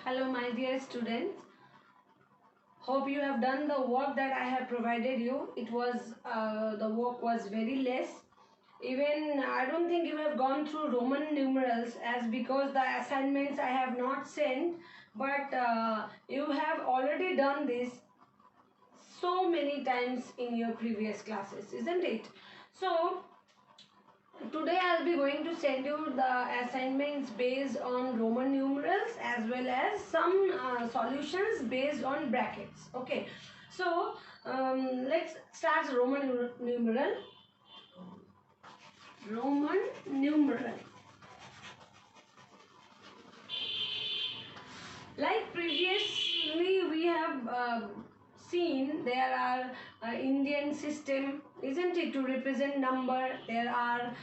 Hello my dear students. Hope you have done the work that I have provided you. The work was very less. Even I don't think you have gone through Roman numerals as because the assignments I have not sent, but you have already done this so many times in your previous classes, isn't it? So today I'll be going to send you the assignments based on Roman numerals as well as some solutions based on brackets. Okay, so let's start numeral. Roman numeral. Like previously we have seen, there are Indian system, isn't it, to represent number. There are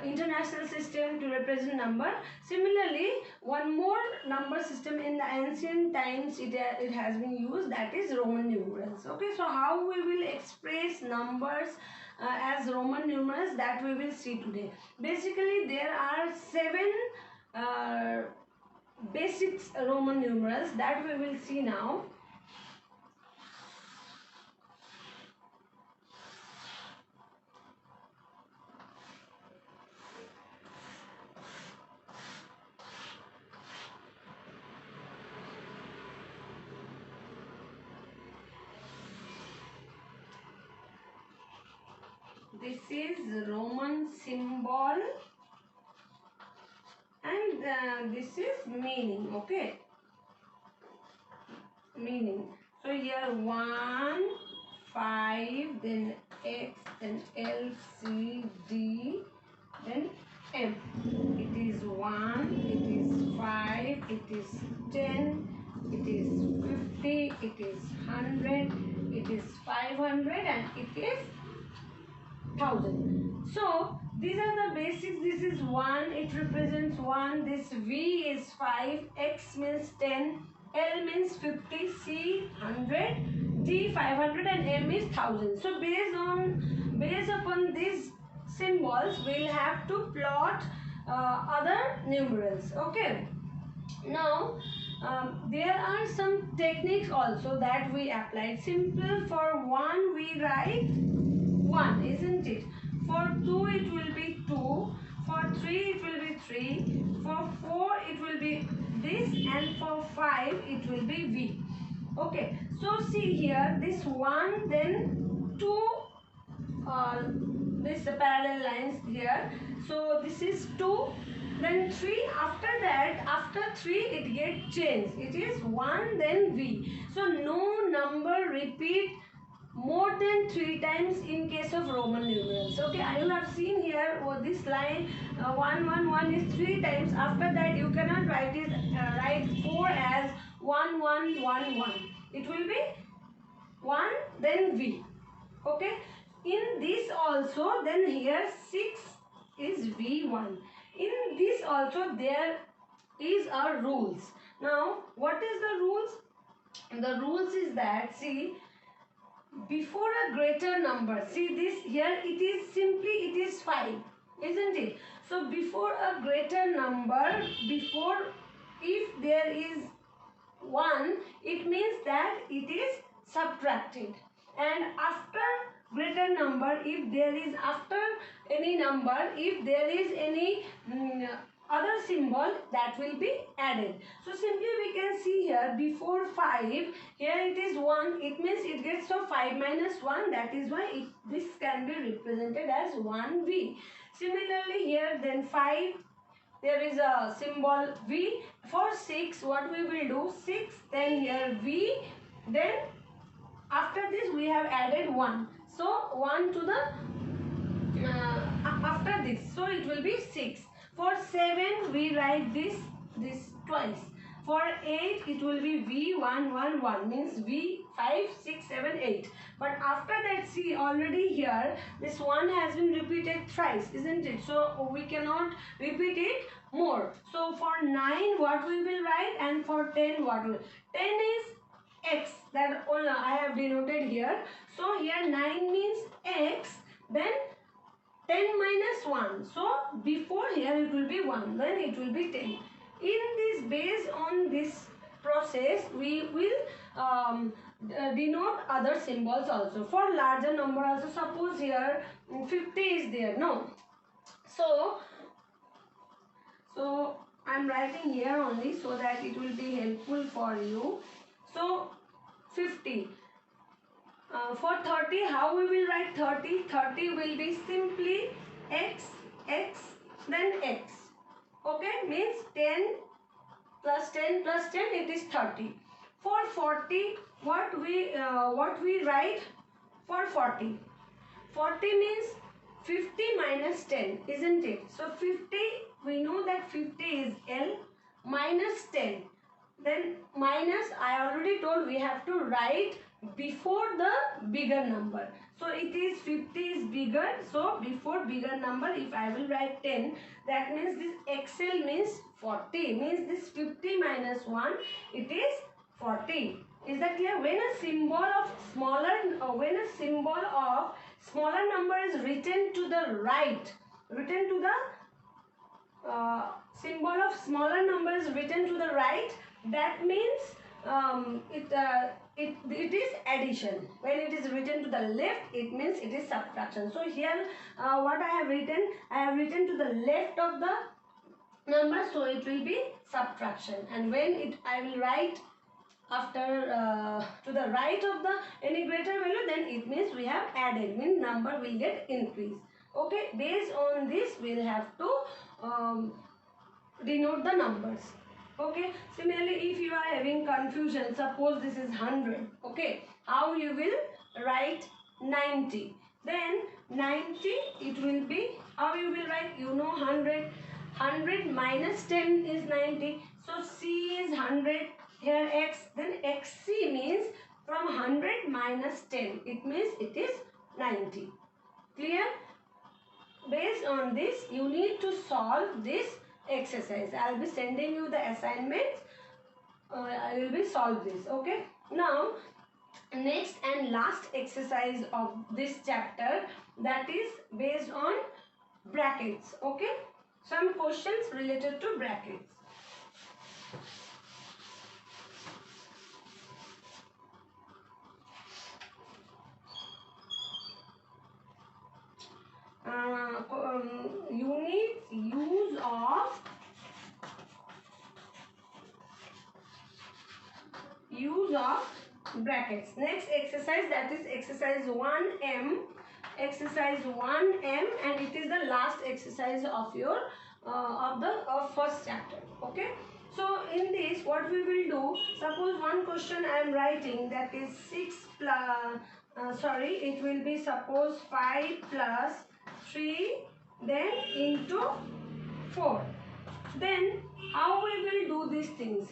international system to represent number. Similarly, one more number system in the ancient times it has been used, that is Roman numerals. Okay, so how we will express numbers as Roman numerals, that we will see today. Basically there are 7 basics Roman numerals that we will see now. This is Roman symbol and this is meaning. Okay, meaning. So here 1, 5, then X, then L, C, D, then M. It is 1, it is 5, it is 10, it is 50, it is 100, it is 500 and it is 1000. So these are the basics. This is 1, it represents 1. This V is 5, X means 10, L means 50, C 100, D 500 and M is 1000. So based upon these symbols we'll have to plot other numerals. Okay, now there are some techniques also that we applied. Simple, for 1 we write 1, isn't it? For 2 it will be 2, for 3 it will be 3, for 4 it will be this, and for 5 it will be V. Okay, so see here, this 1, then 2, this parallel lines here. So this is 2, then 3. After that, after 3 it gets changed. It is 1, then V. So no number repeat more than 3 times in case of Roman numerals. Okay, you have seen here this line 1 1 1 is 3 times. After that you cannot write it write 4 as 1 1 1 1. It will be 1 then V. Okay, in this also, then here 6 is V1. In this also there is a rules. Now what is the rules? The rules is that, see, before a greater number, see this here, it is 5, isn't it? So before a greater number, before, if there is 1, it means that it is subtracted. And after greater number, if there is, after any number, if there is any other symbol, that will be added. So simply we can see here, before 5, here it is 1, it means it gets, so 5 minus 1, that is why this can be represented as 1V. Similarly here, then 5, there is a symbol V. For 6, what we will do, 6, then here V, then after this we have added 1. So 1 to the after this, so it will be 6. For 7 we write this twice. For 8 it will be V111, means V 5 6 7 8. But after that, see, already here this 1 has been repeated thrice, isn't it? So we cannot repeat it more. So for 9 what we will write, and for 10 what will, 10 is X, that all I have denoted here. So here 9 means X, then 10 minus 1. So before here it will be 1, then it will be 10. In this, based on this process we will denote other symbols also. For larger number also, suppose here 50 is there, no? So I'm writing here only so that it will be helpful for you. So 50. For 30, how we will write 30? 30 will be simply x, x, then x. Okay, means 10 plus 10 plus 10, it is 30. For 40, what we write for 40? 40 means 50 minus 10, isn't it? So 50, we know that 50 is L minus 10. Then minus, I already told we have to write before the bigger number. So it is 50 is bigger. So before bigger number, if I will write 10, that means this XL means 40. Means this 50 minus 1, it is 40. Is that clear? When a symbol of smaller number is written to the right, symbol of smaller number is written to the right, that means it is addition. When it is written to the left, it means it is subtraction. So here what I have written to the left of the number, so it will be subtraction. And when I will write after to the right of the any greater value, then it means we have added, means number will get increased. Okay, based on this we will have to denote the numbers. Okay, similarly if you are having confusion, suppose this is 100, okay, how you will write 90? Then 90, it will be, how you will write? You know 100 minus 10 is 90, so C is 100, here x, then xc means from 100 minus 10, it means it is 90. Clear? Based on this, you need to solve this exercise. I will be sending you the assignments. I will be solve this. Okay. Now, next and last exercise of this chapter, that is based on brackets. Okay. Some questions related to brackets. Units use of brackets. Next exercise, that is exercise 1M. Exercise 1M, and it is the last exercise of your of first chapter. Okay. So in this, what we will do, suppose one question I am writing, that is 6 plus it will be suppose 5 plus 3 then into 4. Then how we will do these things?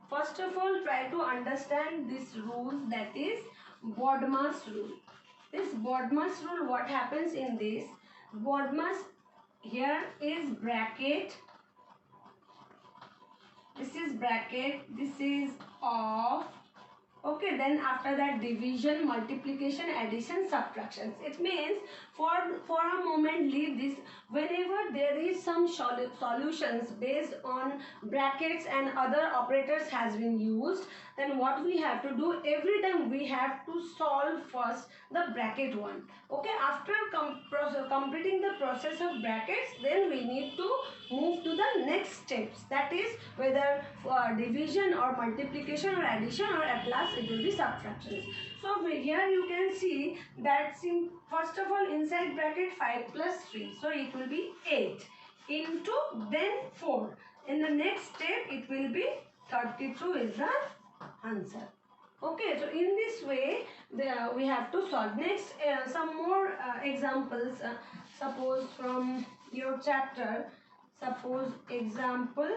First of all, try to understand this rule, that is BODMAS rule. This BODMAS rule, what happens in this? BODMAS, here is bracket, this is bracket, this is off. Okay, then after that division, multiplication, addition, subtractions. It means for a moment leave this. Whenever there is some solutions based on brackets and other operators has been used, then what we have to do, every time we have to solve first the bracket one. Okay, after completing the process of brackets, then we need to move to the next steps, that is whether division or multiplication or addition, or at last it will be subtractions. So here you can see that first of all inside bracket 5 plus 3, so it will be 8 into then 4. In the next step it will be 32 is the answer. Okay, so in this way we have to solve. Next some more examples. Suppose from your chapter, suppose example,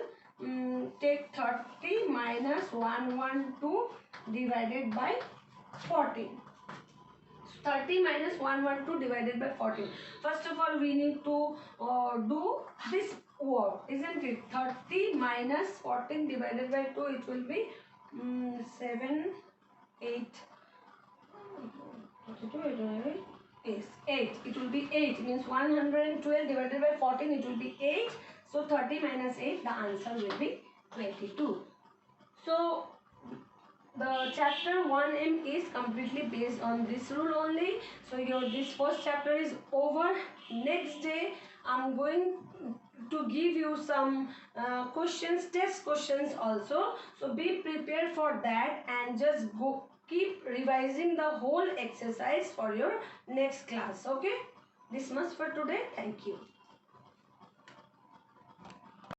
take 30 minus 112 divided by 14. 30 minus 112 divided by 14. First of all, we need to do this word, isn't it? 30 minus 14 divided by 2, it will be 7, 8. Yes, 8. It will be 8. Means 112 divided by 14, it will be 8. So 30 minus 8, the answer will be 22. So the chapter 1M is completely based on this rule only. So your this first chapter is over. Next day I'm going to give you some questions, test questions also. So be prepared for that and just go keep revising the whole exercise for your next class. Okay, this much for today. Thank you.